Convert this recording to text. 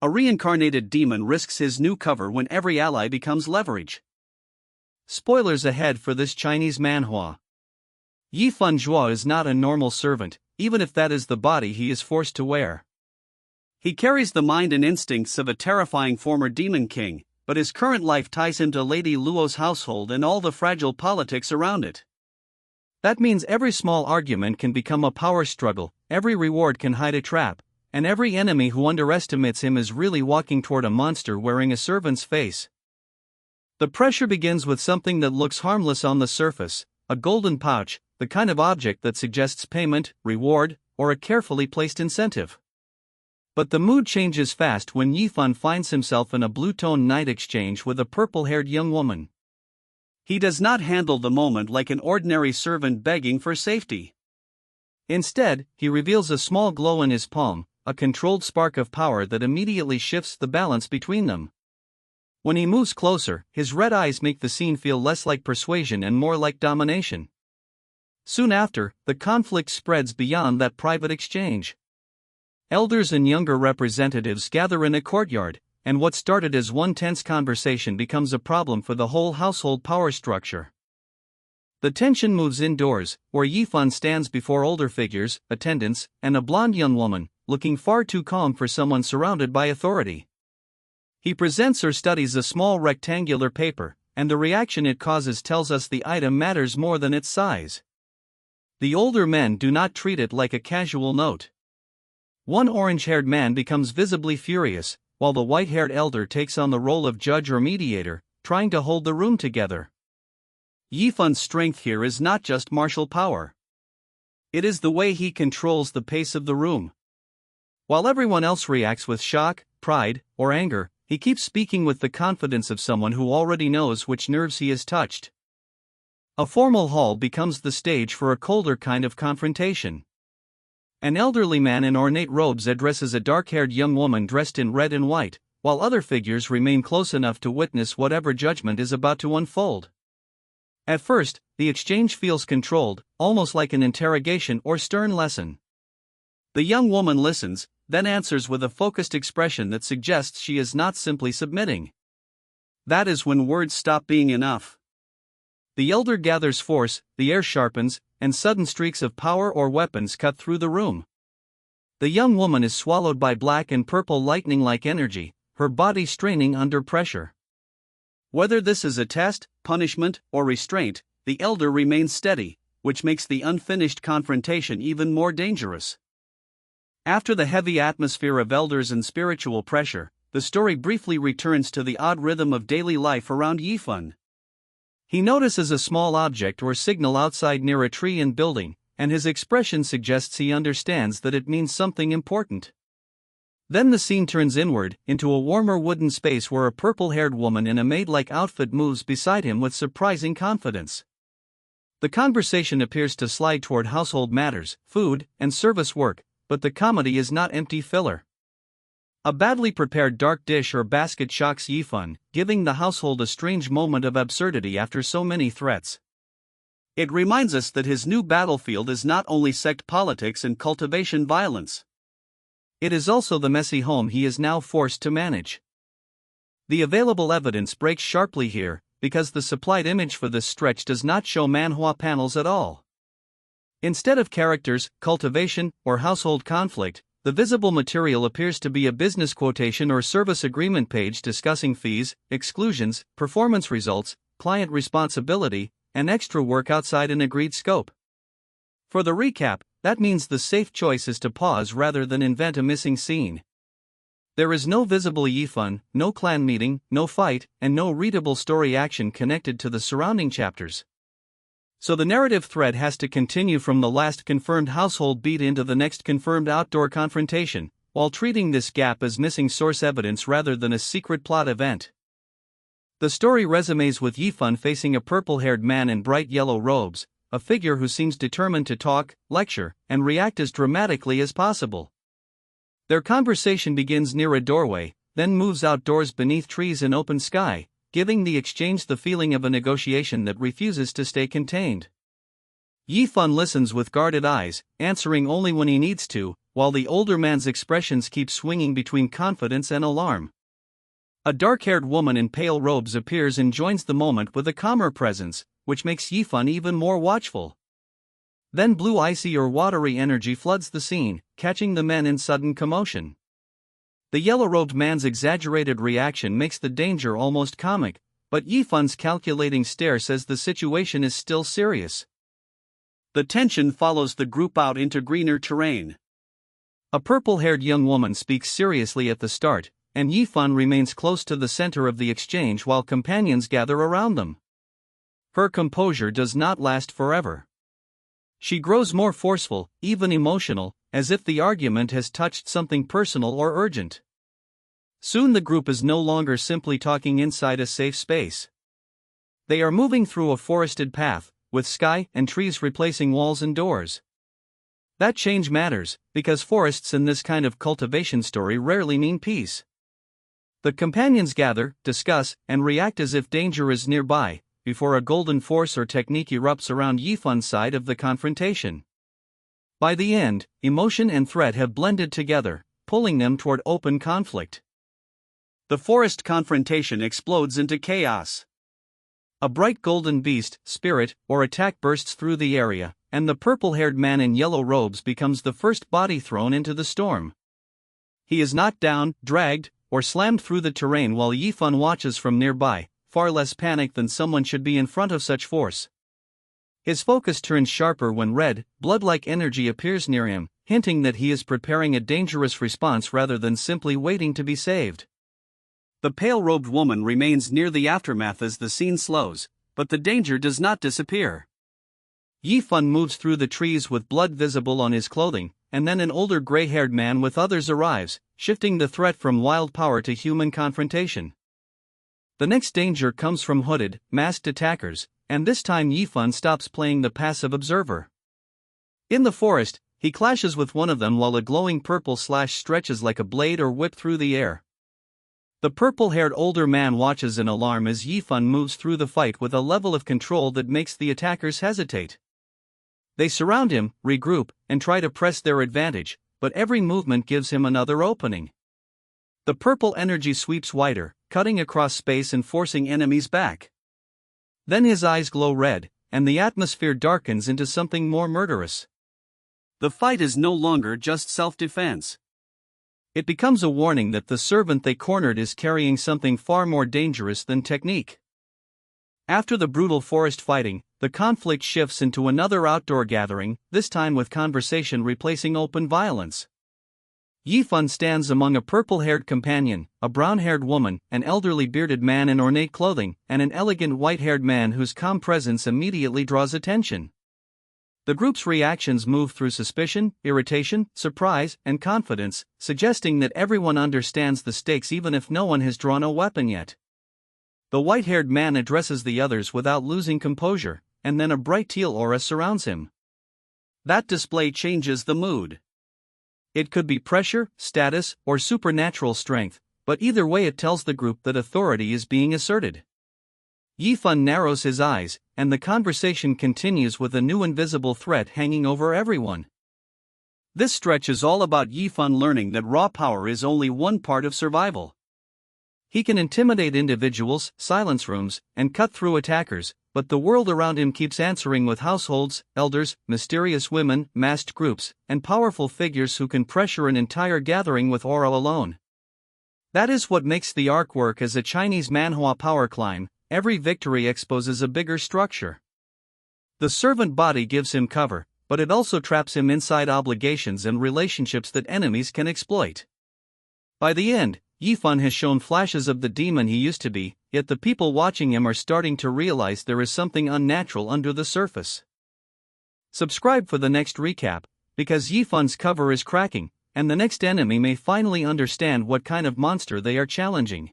A reincarnated demon risks his new cover when every ally becomes leverage. Spoilers ahead for this Chinese manhua. Yifan Zhuo is not a normal servant, even if that is the body he is forced to wear. He carries the mind and instincts of a terrifying former demon king, but his current life ties him to Lady Luo's household and all the fragile politics around it. That means every small argument can become a power struggle, every reward can hide a trap, and every enemy who underestimates him is really walking toward a monster wearing a servant's face. The pressure begins with something that looks harmless on the surface, a golden pouch, the kind of object that suggests payment, reward, or a carefully placed incentive. But the mood changes fast when Yifan finds himself in a blue-toned night exchange with a purple-haired young woman. He does not handle the moment like an ordinary servant begging for safety. Instead, he reveals a small glow in his palm, a controlled spark of power that immediately shifts the balance between them. When he moves closer, his red eyes make the scene feel less like persuasion and more like domination. Soon after, the conflict spreads beyond that private exchange. Elders and younger representatives gather in a courtyard, and what started as one tense conversation becomes a problem for the whole household power structure. The tension moves indoors, where Yifan stands before older figures, attendants, and a blonde young woman, looking far too calm for someone surrounded by authority. He presents or studies a small rectangular paper, and the reaction it causes tells us the item matters more than its size. The older men do not treat it like a casual note. One orange-haired man becomes visibly furious, while the white-haired elder takes on the role of judge or mediator, trying to hold the room together. Yifan's strength here is not just martial power. It is the way he controls the pace of the room. While everyone else reacts with shock, pride, or anger, he keeps speaking with the confidence of someone who already knows which nerves he has touched. A formal hall becomes the stage for a colder kind of confrontation. An elderly man in ornate robes addresses a dark-haired young woman dressed in red and white, while other figures remain close enough to witness whatever judgment is about to unfold. At first, the exchange feels controlled, almost like an interrogation or stern lesson. The young woman listens, then answers with a focused expression that suggests she is not simply submitting. That is when words stop being enough. The elder gathers force, the air sharpens, and sudden streaks of power or weapons cut through the room. The young woman is swallowed by black and purple lightning-like energy, her body straining under pressure. Whether this is a test, punishment, or restraint, the elder remains steady, which makes the unfinished confrontation even more dangerous. After the heavy atmosphere of elders and spiritual pressure, the story briefly returns to the odd rhythm of daily life around Yifan. He notices a small object or signal outside near a tree and building, and his expression suggests he understands that it means something important. Then the scene turns inward, into a warmer wooden space where a purple-haired woman in a maid-like outfit moves beside him with surprising confidence. The conversation appears to slide toward household matters, food, and service work, but the comedy is not empty filler. A badly prepared dark dish or basket shocks Yifan, giving the household a strange moment of absurdity after so many threats. It reminds us that his new battlefield is not only sect politics and cultivation violence. It is also the messy home he is now forced to manage. The available evidence breaks sharply here, because the supplied image for this stretch does not show manhua panels at all. Instead of characters, cultivation, or household conflict, the visible material appears to be a business quotation or service agreement page discussing fees, exclusions, performance results, client responsibility, and extra work outside an agreed scope. For the recap, that means the safe choice is to pause rather than invent a missing scene. There is no visible Yifan, no clan meeting, no fight, and no readable story action connected to the surrounding chapters. So the narrative thread has to continue from the last confirmed household beat into the next confirmed outdoor confrontation, while treating this gap as missing source evidence rather than a secret plot event. The story resumes with Yifan facing a purple-haired man in bright yellow robes, a figure who seems determined to talk, lecture, and react as dramatically as possible. Their conversation begins near a doorway, then moves outdoors beneath trees and open sky, giving the exchange the feeling of a negotiation that refuses to stay contained. Yifan listens with guarded eyes, answering only when he needs to, while the older man's expressions keep swinging between confidence and alarm. A dark-haired woman in pale robes appears and joins the moment with a calmer presence, which makes Yifan even more watchful. Then blue icy or watery energy floods the scene, catching the men in sudden commotion. The yellow-robed man's exaggerated reaction makes the danger almost comic, but Yifan's calculating stare says the situation is still serious. The tension follows the group out into greener terrain. A purple-haired young woman speaks seriously at the start, and Yifan remains close to the center of the exchange while companions gather around them. Her composure does not last forever. She grows more forceful, even emotional, as if the argument has touched something personal or urgent. Soon the group is no longer simply talking inside a safe space. They are moving through a forested path, with sky and trees replacing walls and doors. That change matters, because forests in this kind of cultivation story rarely mean peace. The companions gather, discuss, and react as if danger is nearby, before a golden force or technique erupts around Yifan's side of the confrontation. By the end, emotion and threat have blended together, pulling them toward open conflict. The forest confrontation explodes into chaos. A bright golden beast, spirit, or attack bursts through the area, and the purple-haired man in yellow robes becomes the first body thrown into the storm. He is knocked down, dragged, or slammed through the terrain while Yifan watches from nearby, far less panicked than someone should be in front of such force. His focus turns sharper when red, blood-like energy appears near him, hinting that he is preparing a dangerous response rather than simply waiting to be saved. The pale-robed woman remains near the aftermath as the scene slows, but the danger does not disappear. Yifan moves through the trees with blood visible on his clothing, and then an older gray-haired man with others arrives, shifting the threat from wild power to human confrontation. The next danger comes from hooded, masked attackers, and this time Yifan stops playing the passive observer. In the forest, he clashes with one of them while a glowing purple slash stretches like a blade or whip through the air. The purple-haired older man watches in alarm as Yifan moves through the fight with a level of control that makes the attackers hesitate. They surround him, regroup, and try to press their advantage, but every movement gives him another opening. The purple energy sweeps wider, cutting across space and forcing enemies back. Then his eyes glow red, and the atmosphere darkens into something more murderous. The fight is no longer just self-defense. It becomes a warning that the servant they cornered is carrying something far more dangerous than technique. After the brutal forest fighting, the conflict shifts into another outdoor gathering, this time with conversation replacing open violence. Yifan stands among a purple-haired companion, a brown-haired woman, an elderly bearded man in ornate clothing, and an elegant white-haired man whose calm presence immediately draws attention. The group's reactions move through suspicion, irritation, surprise, and confidence, suggesting that everyone understands the stakes even if no one has drawn a weapon yet. The white-haired man addresses the others without losing composure, and then a bright teal aura surrounds him. That display changes the mood. It could be pressure, status, or supernatural strength, but either way it tells the group that authority is being asserted. Yifan narrows his eyes, and the conversation continues with a new invisible threat hanging over everyone. This stretch is all about Yifan learning that raw power is only one part of survival. He can intimidate individuals, silence rooms, and cut through attackers, but the world around him keeps answering with households, elders, mysterious women, masked groups, and powerful figures who can pressure an entire gathering with aura alone. That is what makes the arc work as a Chinese manhua power climb. Every victory exposes a bigger structure. The servant body gives him cover, but it also traps him inside obligations and relationships that enemies can exploit. By the end, Yifan has shown flashes of the demon he used to be, yet the people watching him are starting to realize there is something unnatural under the surface. Subscribe for the next recap, because Yifan's cover is cracking, and the next enemy may finally understand what kind of monster they are challenging.